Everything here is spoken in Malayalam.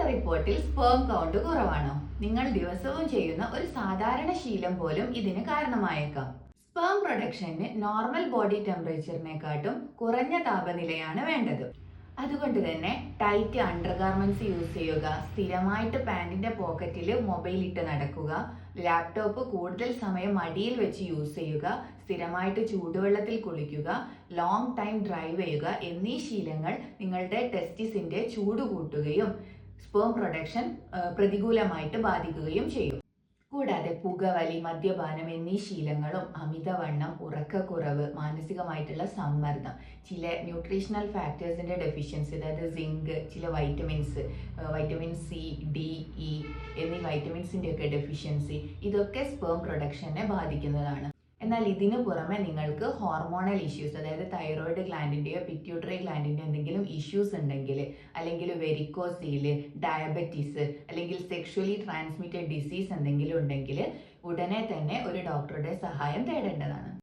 റിപ്പോർട്ടിൽ സ്പേം കൗണ്ട് കുറവാണോ? നിങ്ങൾ ദിവസവും ചെയ്യുന്ന ഒരു സാധാരണ ശീലം പോലും ഇതിന് കാരണമായേക്കാം. സ്പേം പ്രൊഡക്ഷന് നോർമൽ ബോഡി ടെമ്പറേച്ചറിനെക്കാട്ടും കുറഞ്ഞ താപനിലയാണ് വേണ്ടത്. അതുകൊണ്ട് തന്നെ ടൈറ്റ് അണ്ടർഗാർമെന്റ്സ് യൂസ് ചെയ്യുക, സ്ഥിരമായിട്ട് പാൻറിന്റെ പോക്കറ്റിൽ മൊബൈൽ ഇട്ട് നടക്കുക, ലാപ്ടോപ്പ് കൂടുതൽ സമയം മടിയിൽ വെച്ച് യൂസ് ചെയ്യുക, സ്ഥിരമായിട്ട് ചൂടുവെള്ളത്തിൽ കുളിക്കുക, ലോങ് ടൈം ഡ്രൈവ് ചെയ്യുക എന്നീ ശീലങ്ങൾ നിങ്ങളുടെ ടെസ്റ്റിസിന്റെ ചൂട് കൂട്ടുകയും സ്പേം പ്രൊഡക്ഷൻ പ്രതികൂലമായിട്ട് ബാധിക്കുകയും ചെയ്യും. കൂടാതെ പുകവലി, മദ്യപാനം എന്നീ ശീലങ്ങളും അമിതവണ്ണം, ഉറക്കക്കുറവ്, മാനസികമായിട്ടുള്ള സമ്മർദ്ദം, ചില ന്യൂട്രീഷണൽ ഫാക്ടേഴ്സിന്റെ ഡെഫിഷ്യൻസി, അതായത് സിങ്ക്, ചില വൈറ്റമിൻ സി, ഡി, ഇ എന്നീ വൈറ്റമിൻസിന്റെ ഒക്കെ ഡെഫിഷ്യൻസി, ഇതൊക്കെ സ്പേം പ്രൊഡക്ഷനെ ബാധിക്കുന്നതാണ്. എന്നാൽ ഇതിനു പുറമെ നിങ്ങൾക്ക് ഹോർമോണൽ ഇഷ്യൂസ്, അതായത് തൈറോയിഡ് ഗ്ലാൻഡിന്റെയോ പിറ്റ്യൂട്ടറി ഗ്ലാൻഡിന്റെയോ എന്തെങ്കിലും ഇഷ്യൂസ് ഉണ്ടെങ്കിൽ, അല്ലെങ്കിൽ വെരിക്കോസീല്, ഡയബറ്റീസ്, അല്ലെങ്കിൽ സെക്ഷുവലി ട്രാൻസ്മിറ്റഡ് ഡിസീസ് എന്തെങ്കിലും ഉണ്ടെങ്കിൽ ഉടനെ തന്നെ ഒരു ഡോക്ടറുടെ സഹായം തേടേണ്ടതാണ്.